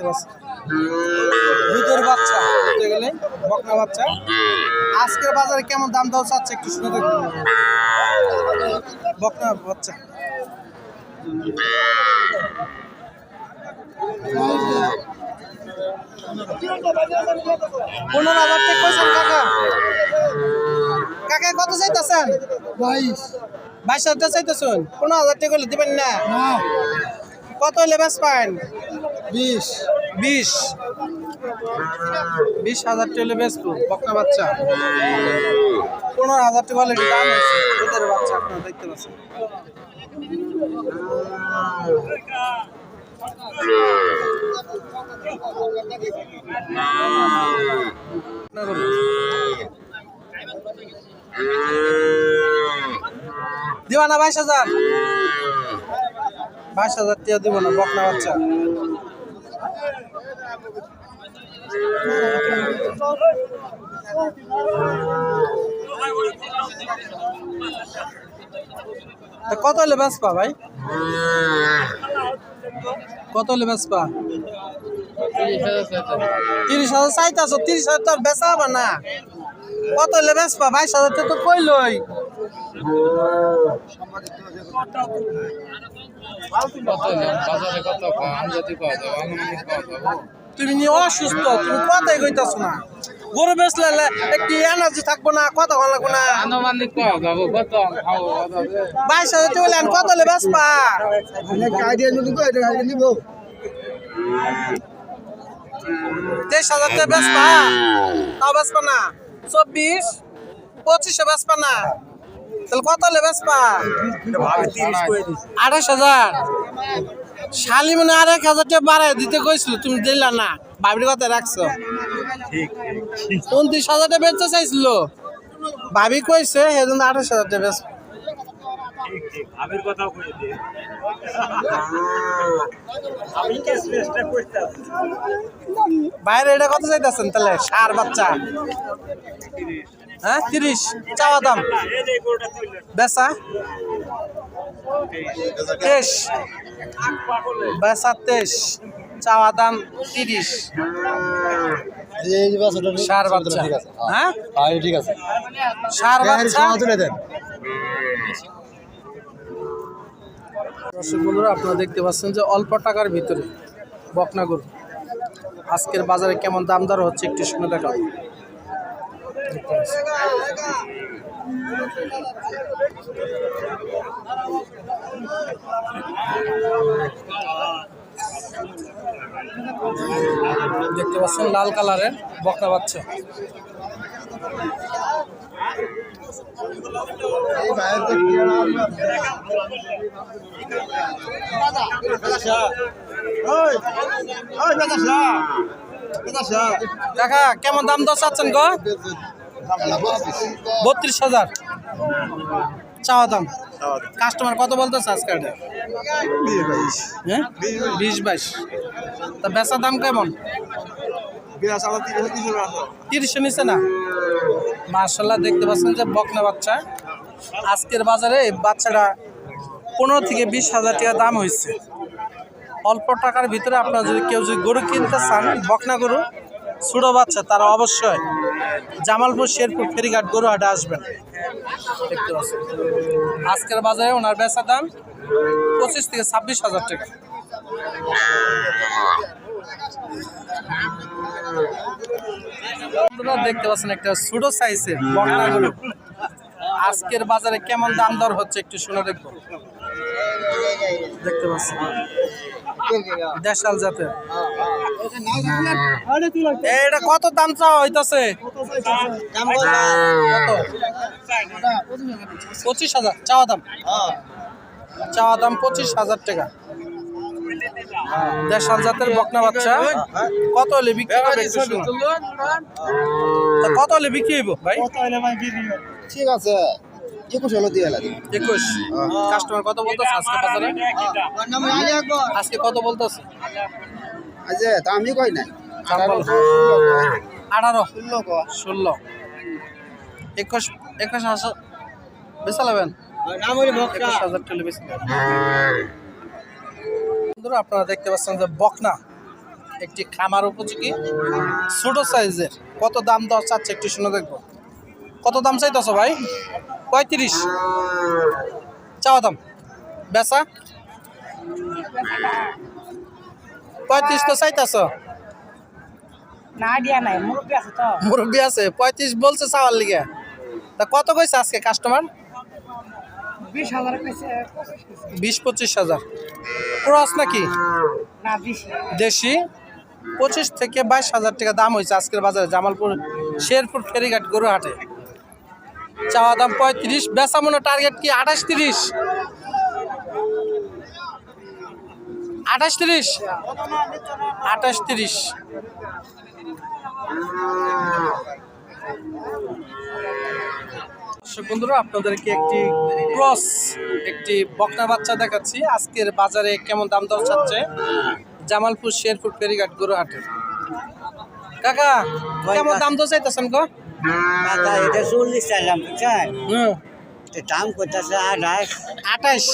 দেখতে পাচ্ছেন দুধের বাচ্চা বলতে গেলে বকনা বাচ্চা। আজকের বাজারে কেমন দাম দেওয়া চাচ্ছে একটু শুনে দেখুন। বকনা বাচ্চা 15,000 টাকা কইছেন কাকা। কাকা কত চাইতেছেন? 22,000 টাকা চাইতেছেন। 15,000 টাকা করলে দিবেন না? কত হলে বেশ পান? 20,000 টাকা হলে বেশ বকনা বাচ্চা। 15,000 টাকা হলে দাম হয়েছে দুধের বাচ্চা আপনারা দেখতে পাচ্ছেন। দিবা না 22,000? 22,000 টাকা দিব না বকনা বাচ্চা। কত হলে বেচবা ভাই? কত হলে বেচবা? 30,000 চাইতাছো। 30,000 তো বেচা হবে না। কত হলে বেচবা? 22,000 তো কইলই। তুমি নিয়ে অসুস্থ, তুমি কথাই কইতাছো না। গরু বেচলে একটি এনার্জি থাকবো না, কথা ভালো লাগবো না। 22,000 চলে আন, কত হলে বেচবা? 23,000 টাকা বেচবা? তাও বেচবা না? 24, 25 বেচবা না? তাহলে কত হলে বেচবা? 28,000। শালি মানে 1,000 টাকা বাড়াই দিতে কইছিল, তুমি দিলা না। ভাবির কথা রাখছো। 29,000 টাকা বেচতে চাইছিল, ভাবি কইছে সেজন্য 28,000 টাকা বেচ। বাইরে এটা কত চাইতেছেন তাহলে? সার বাচ্চা হ্যাঁ 30 চাওয়া দাম, বেচা 23, বেচা 23, চাওয়া দাম 30। সার বাচ্চা হ্যাঁ ঠিক আছে। সার বাচ্চা দর্শক বন্ধুরা আপনারা দেখতে পাচ্ছেন যে অল্প টাকার ভিতরে বকনা গরু আজকের বাজারে কেমন দাম দর হচ্ছে একটু শুনে দেখাবো। দেখতে পাচ্ছেন লাল কালারের বকনা বাচ্চা। কাকা কেমন দাম দর চাচ্ছেন গো? 32,000 চাওয়া দাম। কাস্টমার কত বলতেছে আজকে? 20-22। তা বেচার দাম কেমন? 30 নিচ্ছে না? মাশাআল্লাহ দেখতে পাচ্ছেন যে বকনা বাচ্চা আজকের বাজারে বাচ্চাটা 15 থেকে 20,000 টাকা দাম হয়েছে। অল্প টাকার ভিতরে আপনারা যদি কেউ যদি গরু কিনতে চান বকনা গরু ছোট বাচ্চা, তারা অবশ্যই জামালপুর শেরপুর ফেরিঘাট গরু হাটে আসবেন। দেখতে পাচ্ছেন আজকের বাজারে ওনার বেচা দাম 25 থেকে 26,000 টাকা। দেখতে পাচ্ছেন একটা ছোট সাইজের বকনা গরু আজকের বাজারে কেমন দাম দর হচ্ছে একটু শুনে দেখবো। দেখতে পাচ্ছেন দেশাল জাতের। এটা কত দাম চাওয়া হইতাছে? 25,000 চাওয়া দাম। চাওয়া দাম 25,000 টাকা। দেশাল জাতের বকনা বাচ্চা কত হলে বিক্রি হবে? কত হলে বিক্রি হইব ভাই? ঠিক আছে 21 হলো দিয়ে লাগে। 21। কাস্টমার কত বলতেছে আজকে বাজারে? আজকে কত বলতেছে? আজে তা আমি কই না 18, 16, 21 বেচা নেবেন? 21,000 টাকা বেচা। বন্ধুরা আপনারা দেখতে পাচ্ছেন যে বকনা একটি খামার উপযোগী ছোট সাইজের। কত দাম দর চাচ্ছে একটু শুনে দেখবো। কত দাম চাইতেছ ভাই? 35 চাওয়া দাম। বেচা 35 তো চাইতেছ। না দিয়া নাই মুরব্বী আছে তো মুরব্বী আছে 35 বলছে চাওয়ার লিগে। তা কত কইছে আজকে কাস্টমার? 20,000 কইছে 20-25,000। ক্রস নাকি না 20 দেশি? 25 থেকে 22,000 টাকা দাম হয়েছে আজকের বাজারে জামালপুর শেরপুর ফেরিঘাট গরু হাটে। চাওয়া দাম 35, বেচা মনে টার্গেট কি 28-30? 28-30 28-30। দর্শক বন্ধুরা, আপনাদেরকে একটি ক্রস একটি বকনা বাচ্চা দেখাচ্ছি। আজকের বাজারে কেমন দাম দর চাচ্ছে জামালপুর শেরপুর ফেরিঘাট গরু হাটে। কাকা কেমন দাম দর চাইতেছেন গো? দাদা এটা 40 চাইলাম বুঝছেন হুম, তো দাম কইতাছে 28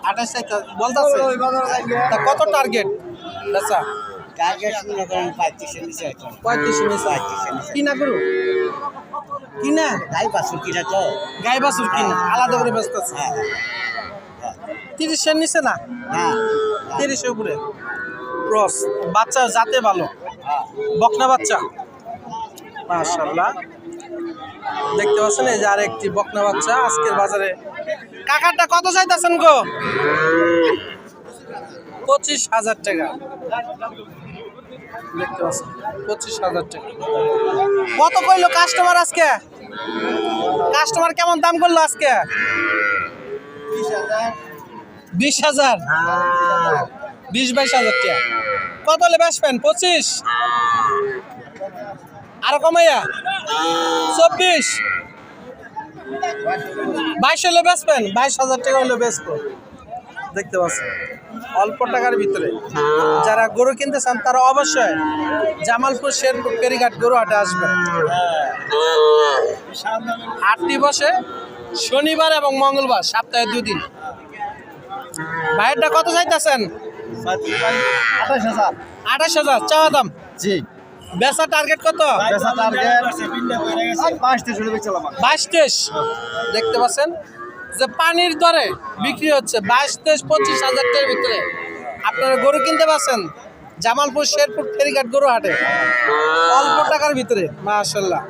28 চাইতে বলতেছে। তা কত টার্গেট বেচা? টার্গেট মনে করেন 35 এর নিচে হইতো 35 নিচে। কিনা গরু কিনা গাই বাছুর কিনা তো গাই বাছুর কিনা আলাদা করে বেচতেছে। 30 এর নিচে না, হ্যাঁ 30 এর উপরে। ক্রস বাচ্চা জাতে ভালো, বকনা বাচ্চা মাশাআল্লাহ। দেখতে পাচ্ছেন এই যে আরেকটি বকনা বাচ্চা আজকের বাজারে। কাকারটা কত চাইতেছেন গো? 25,000 টাকা। দেখতে পাচ্ছেন 25,000 টাকা। কত কইলো কাস্টমার আজকে? কাস্টমার কেমন দাম করলো আজকে? 20,000 20-22,000 টাকা। কত হলে বেচবেন? 25 আরো কমাইয়া 24 22 হলে বেচবেন? 22,000 টাকা হলে বেচবো। দেখতে পাচ্ছেন অল্প টাকার ভিতরে যারা গরু কিনতে চান তারা অবশ্যই জামালপুর শেরপুর ফেরিঘাট গরু হাটে আসবেন। হাটটি বসে শনিবার এবং মঙ্গলবার, সপ্তাহে 2 দিন। ভাইয়েরটা কত চাইতেছেন? 28,000 28,000 চাওয়া দাম। জি বেচা টার্গেট কত? বেচা টার্গেট 22 হলে বেচলাম 22-23। দেখতে পাচ্ছেন যে পানির দরে বিক্রি হচ্ছে 22-25,000 টাকার ভিতরে। আপনারা গরু কিনতে পারছেন জামালপুর শেরপুর ফেরিঘাট গরু হাটে অল্প টাকার ভিতরে মাশাআল্লাহ।